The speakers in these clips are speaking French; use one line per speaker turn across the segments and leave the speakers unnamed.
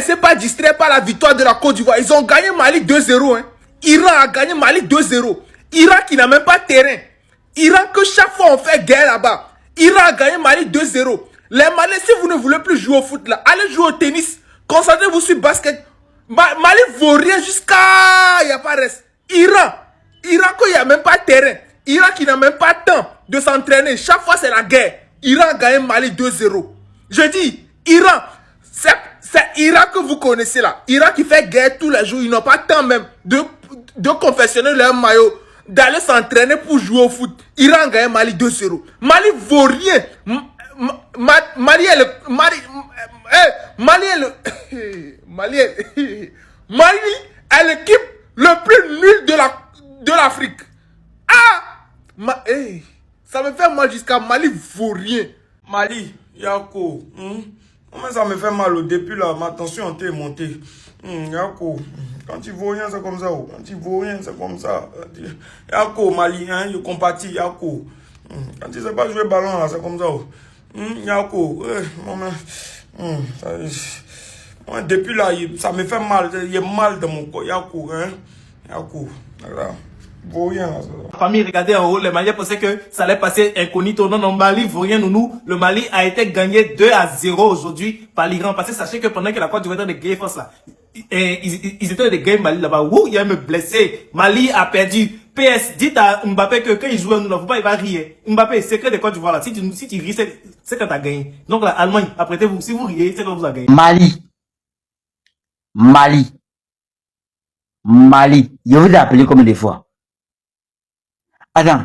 laissez pas distraire par la victoire de la Côte d'Ivoire. Ils ont gagné Mali 2-0. Hein. Iran a gagné Mali 2-0. Iran qui n'a même pas de terrain. Iran que chaque fois on fait guerre là-bas. Iran a gagné Mali 2-0. Les Maliens, si vous ne voulez plus jouer au foot là, allez jouer au tennis. Concentrez-vous sur le basket. Mali vaut rien jusqu'à... Il n'y a pas de reste. Iran qu'il n'y a même pas de terrain. Iran qui n'a même pas de temps de s'entraîner. Chaque fois c'est la guerre. Iran a gagné Mali 2-0. Je dis, Iran, c'est Iran que vous connaissez là. Iran qui fait guerre tous les jours. Ils n'ont pas de temps même de confectionner leur maillot, d'aller s'entraîner pour jouer au foot. Iran a gagné Mali 2-0. Mali vaut rien. Mali est l'équipe le plus nul de l'Afrique. Ça me fait mal jusqu'à Mali vaut rien.
Mali, Yako, ça me fait mal au début là, ma tension est montée. Yako, quand il vaut rien, c'est comme ça. Quand il vaut rien, c'est comme ça. Yako, Mali, hein, je compatis, Yako. Quand il ne sait pas jouer ballon là, c'est comme ça. Yako, moi, depuis là, ça me fait mal. Il y a mal dans mon corps. Yako, hein. Yako, voilà.
La famille regardait en haut, les Maliens pensaient que ça allait passer incognito. Non, non, Mali vaut rien, nounou. Le Mali a été gagné 2-0 aujourd'hui par l'Iran. Parce que sachez que pendant que la Côte d'Ivoire était de gagner France là, ils étaient de gagner Mali là-bas. Ouh, il y a me blessé. Mali a perdu. PS, dites à Mbappé que quand il joue à nous, là, faut pas, il va rire. Mbappé, secret de Côte d'Ivoire là. Si tu ris, c'est quand t'as gagné. Donc la Allemagne, apprêtez-vous. Si vous riez, c'est quand vous avez gagné.
Mali. Je vous ai appelé combien de fois? Attends,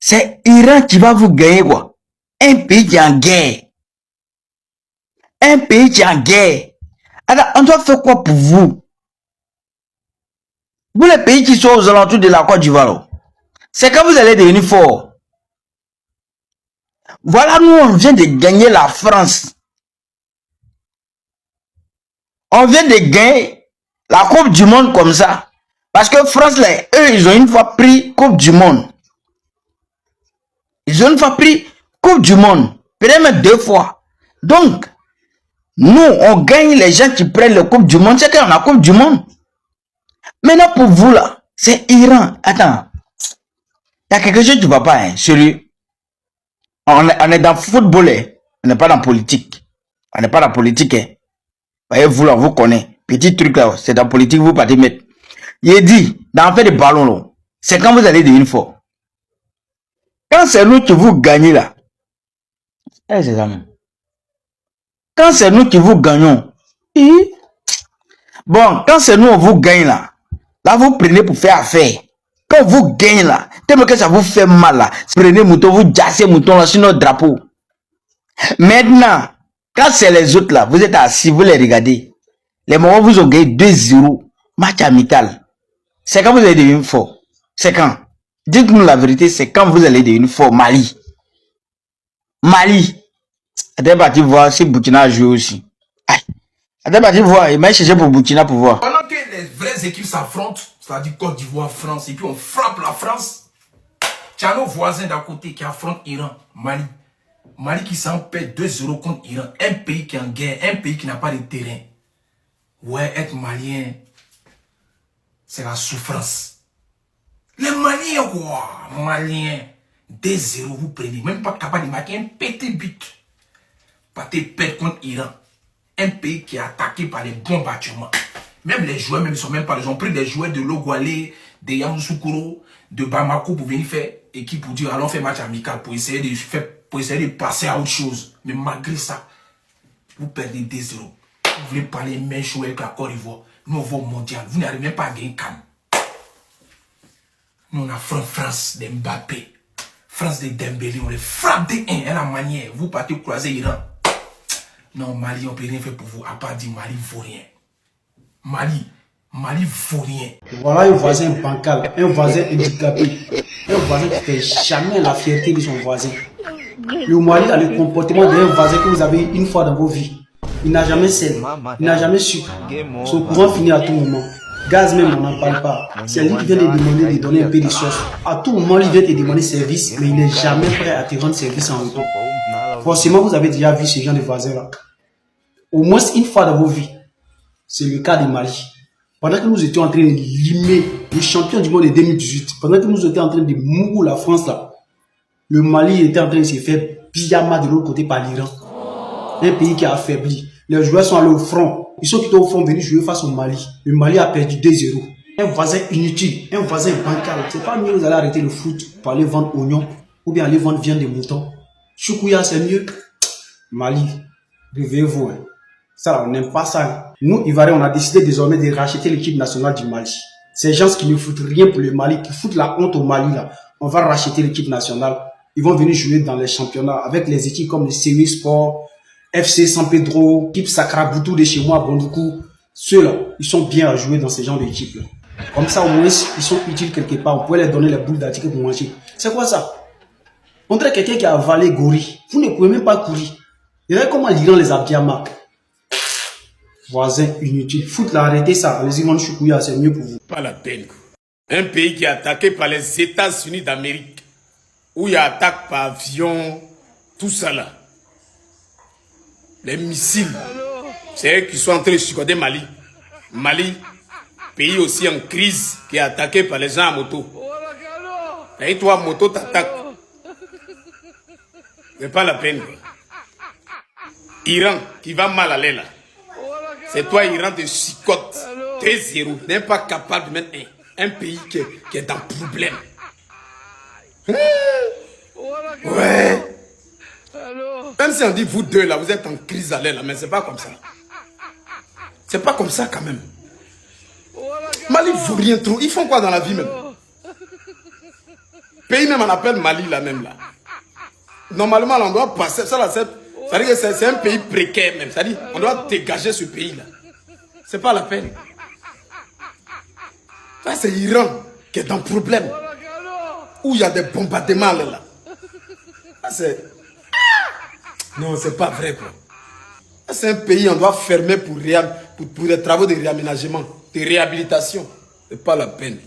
c'est Iran qui va vous gagner quoi? Un pays qui est en guerre. Un pays qui est en guerre. Alors, on doit faire quoi pour vous? Vous les pays qui sont aux alentours de la Côte d'Ivoire, c'est quand vous allez devenir fort. Voilà, nous on vient de gagner la France. On vient de gagner la Coupe du Monde comme ça. Parce que France, là, eux, ils ont une fois pris Coupe du Monde. Ils ont une fois pris Coupe du Monde. Peut-être même 2 fois. Donc, nous, on gagne les gens qui prennent la Coupe du Monde. C'est qu'on a Coupe du Monde. Maintenant, pour vous, là, c'est Iran. Attends. Il y a quelque chose qui ne va pas, hein, sérieux. On est dans le football, hein. On n'est pas dans la politique. On n'est pas dans la politique, hein. Voyez, vous, là, vous connaissez. Petit truc, là, c'est dans la politique, vous partez mettre. Il dit, dans le fait de ballon, là, c'est quand vous allez devenir fort. Quand c'est nous qui vous gagnons là, c'est ça même. Quand c'est nous qui vous gagnons, bon, quand c'est nous on vous gagne là vous prenez pour faire affaire. Quand vous gagnez là, tellement que ça vous fait mal là, prenez mouton, vous jassez mouton là sur notre drapeau. Maintenant, quand c'est les autres là, vous êtes assis, vous les regardez. Les moments où vous ont gagné 2-0, match amical. C'est quand vous allez devenir fort. C'est quand? Dites-nous la vérité, c'est quand vous allez devenir fort. Mali. Attendez, parti voir si Burkina a joué aussi. Attendez, parti voir. Il m'a cherché pour Burkina pour voir.
Pendant que les vraies équipes s'affrontent, c'est-à-dire Côte d'Ivoire, France, et puis on frappe la France, tu as nos voisins d'à côté qui affrontent Iran, Mali. Mali qui s'en paie 2-0 contre Iran. Un pays qui est en guerre, un pays qui n'a pas de terrain. Ouais, être malien, c'est la souffrance. Les Maliens, quoi, Maliens, 2-0, vous prenez, même pas capable de marquer un petit but. Partez perdre contre Iran, un pays qui est attaqué par les bons bâtiments. Même les joueurs, même ils sont même pas, ils ont pris des joueurs de Logoualé, de Yamoussoukro, de Bamako pour venir faire équipe pour dire allons faire match amical pour essayer de passer à autre chose. Mais malgré ça, vous perdez 2-0. Vous voulez parler même chose avec la Côte d'Ivoire. Nous on va au mondial, vous n'arrivez même pas à gagner Cannes. Nous on affronte France de Mbappé, France de Dembélé, on les frappe des 1 à la manière. Vous partez croiser Iran. Non, Mali, on ne peut rien faire pour vous, à part dire Mali vaut rien. Mali vaut rien.
Voilà un voisin bancal, un voisin handicapé, un voisin qui ne fait jamais la fierté de son voisin. Le Mali a le comportement d'un voisin que vous avez une fois dans vos vies. Il n'a jamais celle, il n'a jamais su. Son courant finit à tout moment. Gaz même, on n'en parle pas. C'est lui qui vient de demander de donner un peu de sauce. À tout moment, il vient te demander service, mais il n'est jamais prêt à te rendre service en retour. Forcément, vous avez déjà vu ce genre de voisin-là. Au moins une fois dans vos vies. C'est le cas du Mali. Pendant que nous étions en train de limer le champion du monde de 2018, pendant que nous étions en train de mourir la France là, le Mali était en train de se faire pyjama de l'autre côté par l'Iran. Un pays qui a affaibli. Les joueurs sont allés au front. Ils sont quittés au front venus jouer face au Mali. Le Mali a perdu 2-0. Un voisin inutile, un voisin bancal. C'est pas mieux vous allez arrêter le foot pour aller vendre oignons ou bien aller vendre viande de mouton. Choukouya, c'est mieux. Mali, réveillez-vous. Hein. Ça, on n'aime pas ça. Nous, Ivoiriens, on a décidé désormais de racheter l'équipe nationale du Mali. Ces gens qui ne foutent rien pour le Mali, qui foutent la honte au Mali, là, on va racheter l'équipe nationale. Ils vont venir jouer dans les championnats avec les équipes comme le Série Sport, FC San Pedro, l'équipe Sacraboutou de chez moi, Bondoukou. Ceux-là, ils sont bien à jouer dans ces genres d'équipes-là. Comme ça, au moins, ils sont utiles quelque part. On peut leur donner les boules d'article pour manger. C'est quoi ça? On dirait quelqu'un qui a avalé Gori. Vous ne pouvez même pas courir. Regardez comment l'Iran les a bien marqués. Voisin inutile. Foot là, arrêtez ça. Allez-y, mon choukouya, c'est mieux pour vous.
Pas la peine. Un pays qui est attaqué par les États-Unis d'Amérique, où il y a attaque par avion, tout ça là. Les missiles, c'est eux qui sont en train de chicoter Mali. Mali, pays aussi en crise, qui est attaqué par les gens à moto. Et toi, moto t'attaque. C'est pas la peine. Iran, qui va mal aller là. C'est toi, Iran, te chicote 2-0. N'est pas capable de mettre un pays qui est dans le problème. Ouais. Même si on dit vous deux là, vous êtes en crise à l'air là, mais c'est pas comme ça. C'est pas comme ça quand même. Mali vaut rien trop. Ils font quoi dans la vie même? Pays même on appelle Mali là même là. Normalement on doit passer ça là, c'est-à-dire que c'est un pays précaire même. C'est-à-dire on doit dégager ce pays là. C'est pas la peine. Ça c'est l'Iran qui est dans le problème. Où il y a des bombardements là. Ça c'est... Non, c'est pas vrai quoi. C'est un pays on doit fermer pour des travaux de réaménagement, de réhabilitation. C'est pas la peine.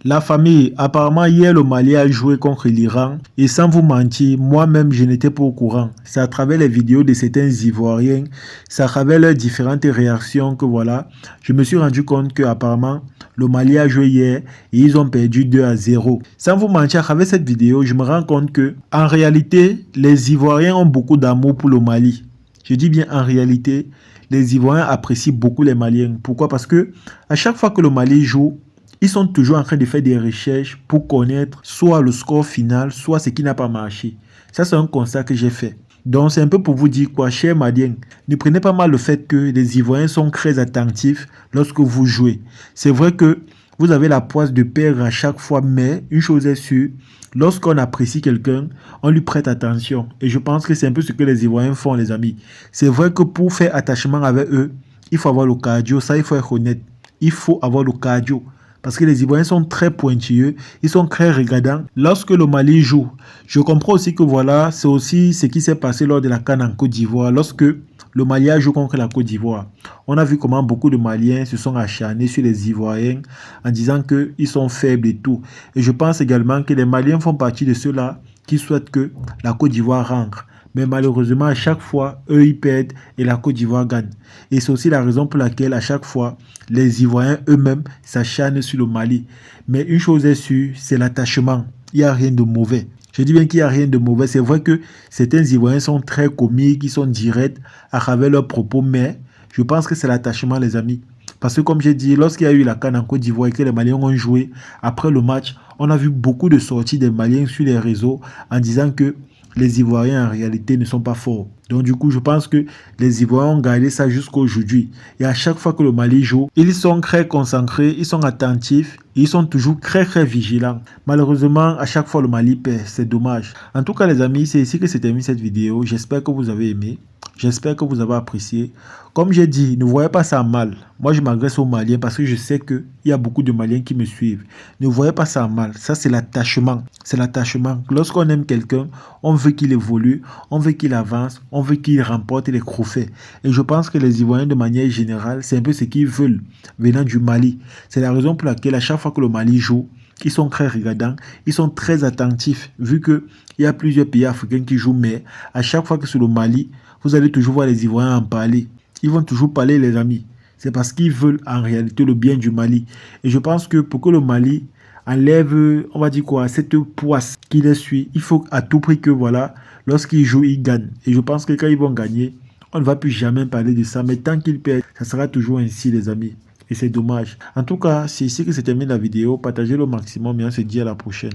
La famille, apparemment hier le Mali a joué contre l'Iran et sans vous mentir, moi-même je n'étais pas au courant. C'est à travers les vidéos de certains Ivoiriens, c'est à travers leurs différentes réactions que voilà, je me suis rendu compte que apparemment le Mali a joué hier et ils ont perdu 2-0. Sans vous mentir, à travers cette vidéo, je me rends compte que en réalité, les Ivoiriens ont beaucoup d'amour pour le Mali. Je dis bien en réalité, les Ivoiriens apprécient beaucoup les Maliens. Pourquoi? Parce que à chaque fois que le Mali joue, ils sont toujours en train de faire des recherches pour connaître soit le score final, soit ce qui n'a pas marché. Ça, c'est un constat que j'ai fait. Donc, c'est un peu pour vous dire quoi, chers Maliens, ne prenez pas mal le fait que les Ivoiriens sont très attentifs lorsque vous jouez. C'est vrai que vous avez la poisse de perdre à chaque fois, mais une chose est sûre, lorsqu'on apprécie quelqu'un, on lui prête attention. Et je pense que c'est un peu ce que les Ivoiriens font, les amis. C'est vrai que pour faire attachement avec eux, il faut avoir le cardio. Ça, il faut être honnête. Il faut avoir le cardio. Parce que les Ivoiriens sont très pointilleux, ils sont très regardants. Lorsque le Mali joue, je comprends aussi que voilà, c'est aussi ce qui s'est passé lors de la CAN en Côte d'Ivoire. Lorsque le Mali a joué contre la Côte d'Ivoire, on a vu comment beaucoup de Maliens se sont acharnés sur les Ivoiriens en disant qu'ils sont faibles et tout. Et je pense également que les Maliens font partie de ceux-là qui souhaitent que la Côte d'Ivoire rentre. Mais malheureusement, à chaque fois, eux, ils perdent et la Côte d'Ivoire gagne. Et c'est aussi la raison pour laquelle, à chaque fois, les Ivoiriens eux-mêmes s'acharnent sur le Mali. Mais une chose est sûre, c'est l'attachement. Il n'y a rien de mauvais. Je dis bien qu'il n'y a rien de mauvais. C'est vrai que certains Ivoiriens sont très comiques, ils sont directs à travers leurs propos, mais je pense que c'est l'attachement, les amis. Parce que comme j'ai dit, lorsqu'il y a eu la CAN en Côte d'Ivoire et que les Maliens ont joué, après le match, on a vu beaucoup de sorties des Maliens sur les réseaux en disant que les Ivoiriens en réalité ne sont pas forts. Donc du coup, je pense que les Ivoiriens ont gardé ça jusqu'à aujourd'hui. Et à chaque fois que le Mali joue, ils sont très concentrés, ils sont attentifs, ils sont toujours très vigilants. Malheureusement, à chaque fois le Mali perd, c'est dommage. En tout cas les amis, c'est ici que se termine cette vidéo. J'espère que vous avez aimé. J'espère que vous avez apprécié. Comme j'ai dit, ne voyez pas ça mal. Moi, je m'adresse aux Maliens parce que je sais qu'il y a beaucoup de Maliens qui me suivent. Ne voyez pas ça mal. Ça, c'est l'attachement. C'est l'attachement. Lorsqu'on aime quelqu'un, on veut qu'il évolue, on veut qu'il avance, on veut qu'il remporte les trophées. Et je pense que les Ivoiriens, de manière générale, c'est un peu ce qu'ils veulent venant du Mali. C'est la raison pour laquelle, à chaque fois que le Mali joue, ils sont très regardants, ils sont très attentifs, vu qu'il y a plusieurs pays africains qui jouent, mais à chaque fois que c'est le Mali, vous allez toujours voir les Ivoiriens en parler. Ils vont toujours parler, les amis. c'est parce qu'ils veulent en réalité le bien du Mali. Et je pense que pour que le Mali enlève, on va dire quoi, cette poisse qui les suit, il faut à tout prix que voilà, lorsqu'ils jouent, ils gagnent. Et je pense que quand ils vont gagner, on ne va plus jamais parler de ça. Mais tant qu'ils perdent, ça sera toujours ainsi, les amis. Et c'est dommage. En tout cas, c'est ici que se termine la vidéo. Partagez le maximum et on se dit à la prochaine.